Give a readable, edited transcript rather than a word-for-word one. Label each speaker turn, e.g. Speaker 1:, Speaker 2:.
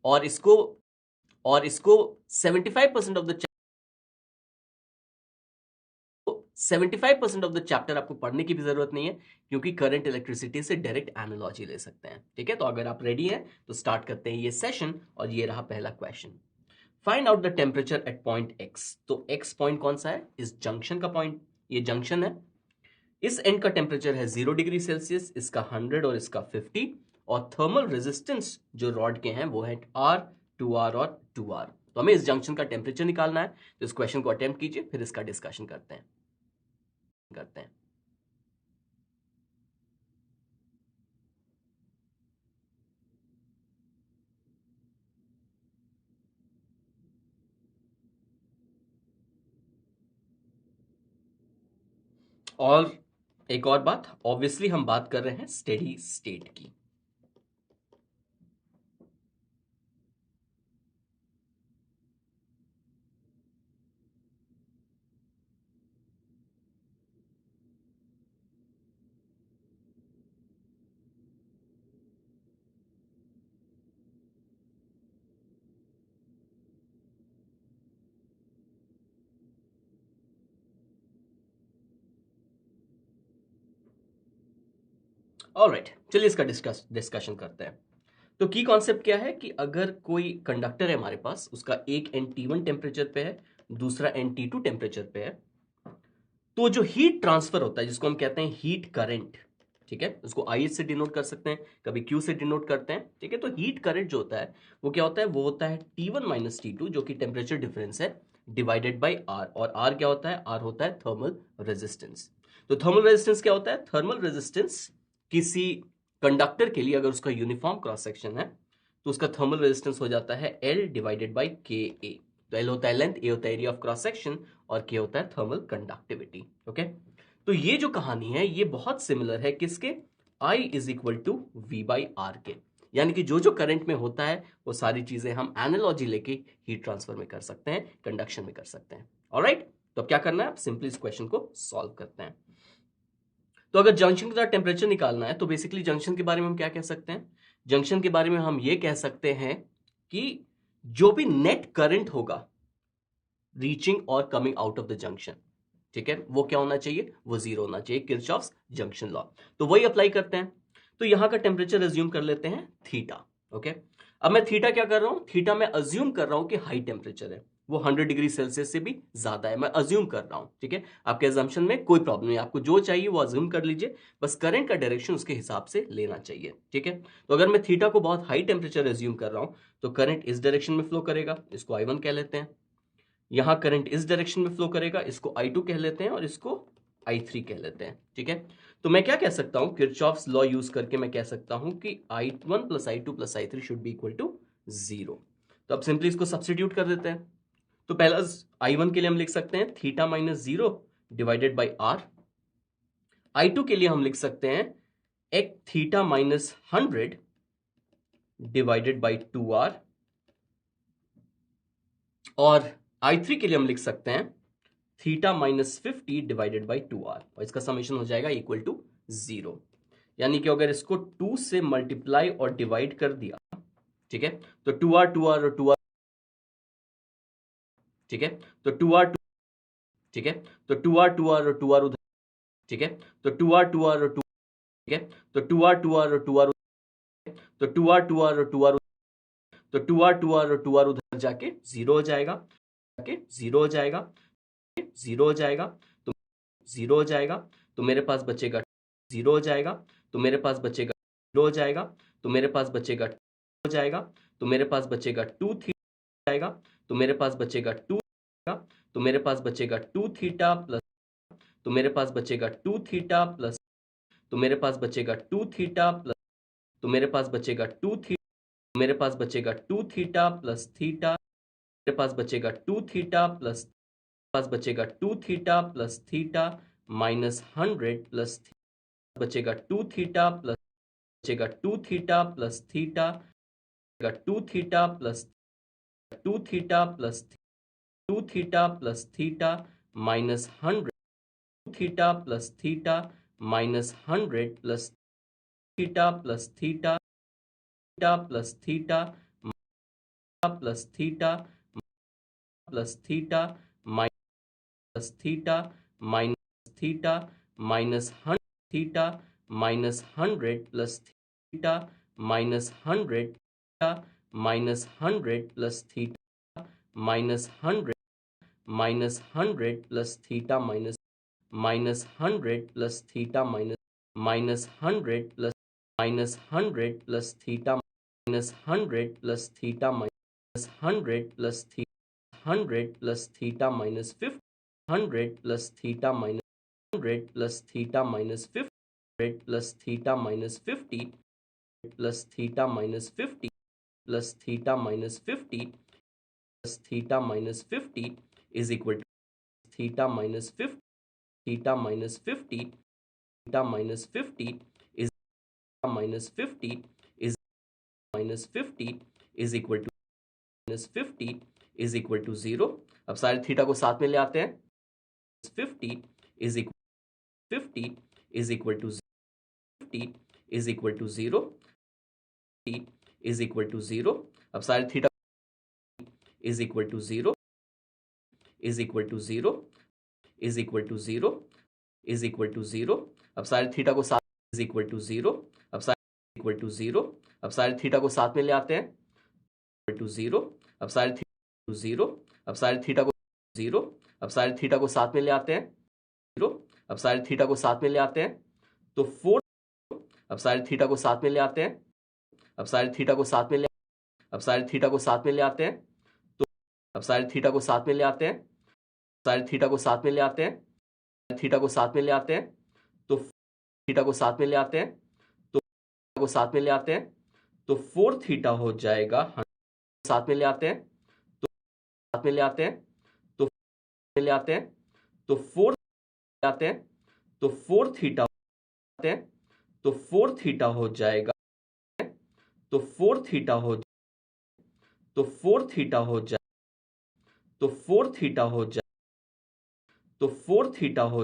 Speaker 1: और इसको 75% of the 75% of the chapter आपको पढ़ने की भी जरूरत नहीं है, क्योंकि करंट इलेक्ट्रिसिटी से डायरेक्ट एनालॉजी ले सकते हैं। ठीक है, तो अगर आप रेडी हैं तो स्टार्ट करते हैं ये सेशन, और ये रहा पहला question. Find out the temperature at point x. तो एक्स पॉइंट कौन सा है? इस जंक्शन का पॉइंट, ये जंक्शन है। इस एंड का टेम्परेचर है 0 डिग्री सेल्सियस, इसका 100 और इसका 50, और थर्मल रेजिस्टेंस जो रॉड के हैं वो है R, 2R और 2R। तो हमें इस जंक्शन का टेम्परेचर निकालना है। तो इस क्वेश्चन को अटेम्प्ट कीजिए, फिर इसका डिस्कशन करते हैं। और एक और बात, ऑब्वियसली हम बात कर रहे हैं स्टेडी स्टेट की। ऑलराइट, चलिए इसका डिस्कशन करते हैं। तो की कॉन्सेप्ट क्या है कि अगर कोई कंडक्टर है हमारे पास, उसका एक एंड T1 टेम्परेचर पे है, दूसरा एंड T2 टेम्परेचर पे है, तो जो हीट ट्रांसफर होता है जिसको हम कहते हैं हीट करंट, ठीक है, उसको IH से डिनोट कर सकते हैं, कभी Q से डिनोट करते हैं। ठीक है, तो हीट करंट जो होता है वो क्या होता है? वो होता है T1 माइनस T2, जो कि टेम्परेचर डिफरेंस है, डिवाइडेड बाई R। और R क्या होता है? R होता है थर्मल रेजिस्टेंस। तो थर्मल रेजिस्टेंस क्या होता है? थर्मल रेजिस्टेंस किसी कंडक्टर के लिए अगर उसका यूनिफॉर्म क्रॉस सेक्शन है तो उसका थर्मल रेजिस्टेंस हो जाता है L डिवाइडेड बाई KA। तो L होता है लेंथ, A होता है एरिया ऑफ क्रॉस सेक्शन, और K होता है थर्मल कंडक्टिविटी। ओके, तो ये जो कहानी है ये बहुत सिमिलर है किसके? I is equal to V by R के। यानी कि जो जो करंट में होता है वो सारी चीजें हम एनालॉजी लेके हीट ट्रांसफर में कर सकते हैं, कंडक्शन में कर सकते हैं। ऑलराइट, तो अब क्या करना है? आप सिंपली इस क्वेश्चन को सॉल्व करते हैं। तो अगर जंक्शन का टेम्परेचर निकालना है तो बेसिकली जंक्शन के बारे में हम क्या कह सकते हैं? जंक्शन के बारे में हम ये कह सकते हैं कि जो भी नेट करंट होगा रीचिंग और coming out of the junction, ठीक है, वो क्या होना चाहिए? वो 0 होना चाहिए, किरचॉफ्स जंक्शन लॉ। तो वही अप्लाई करते हैं। तो यहां का टेम्परेचर अज्यूम कर लेते हैं थीटा। ओके, अब मैं थीटा क्या कर रहा हूं? थीटा मैं अज्यूम कर रहा हूं कि हाई टेम्परेचर है, वो 100 डिग्री सेल्सियस से भी ज्यादा है, मैं अज्यूम कर रहा हूं। ठीक है, आपके अजम्पशन में कोई प्रॉब्लम नहीं, आपको जो चाहिए वो अज्यूम कर लीजिए, बस करंट का डायरेक्शन उसके हिसाब से लेना चाहिए। ठीक है, तो अगर मैं थीटा को बहुत हाई टेम्परेचर अज्यूम कर रहा हूं तो करंट इस डायरेक्शन में फ्लो करेगा, इसको I1 कह लेते हैं। यहां करंट इस डायरेक्शन में फ्लो करेगा, इसको I2 कह लेते हैं, और इसको I3 कह लेते हैं। ठीक है, तो मैं क्या कह सकता हूं? किरचॉफ्स लॉ यूज करके मैं कह सकता हूं कि I1 plus I2 plus I3 should be equal to 0। तो अब सिंपली इसको सब्स्टिट्यूट कर देते हैं। तो पहला I1 के लिए हम लिख सकते हैं theta minus 0 divided by R। I2 के लिए हम लिख सकते हैं एक theta minus 100 divided by 2R। और I3 के लिए हम लिख सकते हैं theta minus 50 divided by 2R, और इसका समेशन हो जाएगा इक्वल टू 0। यानी कि अगर इसको 2 से मल्टीप्लाई और डिवाइड कर दिया, ठीक है, तो 2R 2R और 2R, ठीक है, तो 2R, ठीक है, तो 2R 2R और 2R उधर, ठीक है, तो 2R 2R और 2, ठीक है, तो 2R 2R और 2R, तो 2R 2R और 2R, तो 2R 2R और 2R उधर जाके 0 हो जाएगा, जाके 0 हो जाएगा, 0 हो जाएगा, तो 0 हो जाएगा, तो मेरे पास बचेगा 0 हो जाएगा, तो मेरे पास बचेगा 0 हो जाएगा, तो मेरे पास बचेगा हो जाएगा, तो मेरे पास बचेगा 2 थीटा जाएगा, तो मेरे पास बचेगा 2 थीटा, तो मेरे पास बचेगा 2 थीटा प्लस, तो मेरे पास बचेगा 2 थीटा प्लस, तो मेरे पास बचेगा 2 थीटा प्लस, तो मेरे पास बचेगा 2 थीटा, मेरे पास बचेगा 2 थीटा प्लस थीटा, मेरे पास बचेगा 2 थीटा प्लस, पास बचेगा 2 theta plus theta minus 100 plus बचेगा 2 थीटा प्लस, बचेगा 2 थीटा प्लस थीटा, बचेगा 2 theta plus 2 theta plus 2 theta plus theta minus 100 theta plus theta minus 100 plus theta plus theta, theta plus theta plus theta plus theta minus theta minus theta minus 100 theta minus 100 plus theta minus 100 theta minus 100 plus theta minus 100 minus 100 plus theta minus 100 plus theta minus 100 plus 100 plus theta minus 100 plus theta minus 100 plus theta 100 plus theta minus 50 100 plus theta minus 100 plus theta minus 50 plus theta minus 50 plus theta minus 50 plus theta minus 50 plus theta minus 50 is equal to theta minus 50 theta minus 50 theta minus 50 is minus 50 is minus 50 is equal to minus 50 is equal to 0. अब सारे theta को साथ में ले आते हैं. 50 is equal 50 is equal to 50 is equal to 0. 50 is equal to 0. अब सारे theta is equal to 0 is equal to 0 is equal to 0 is equal to 0. अब सारे थीटा को साथ is equal to 0. अब सारे equal to 0. अब सारे थीटा को साथ में ले आते हैं. equal to 0. अब सारे थीटा to 0. अब सारे थीटा को 0. अब सारे थीटा को साथ में ले आते हैं. 0. अब सारे थीटा को साथ में ले आते हैं. तो 4. अब सारे थीटा को साथ में ले आते हैं. अब सारे थीटा को साथ में ले अब सारे थीटा को साथ में ले आते हैं. तो अब सारे थीटा को साथ में ले आते हैं. सारे थीटा को साथ में ले आते हैं. थीटा को साथ में ले आते हैं. तो थीटा को साथ में ले आते हैं. तो को साथ में ले आते हैं. तो 4 थीटा हो जाएगा. साथ में ले आते हैं. तो साथ में ले आते हैं. तो में ले आते हैं. तो 4 ले आते हैं. तो 4 थीटा आते हैं. तो 4 थीटा हो जाएगा. तो 4 थीटा हो तो 4 थीटा हो जाए. तो 4 थीटा हो जाए. तो 4 थीटा हो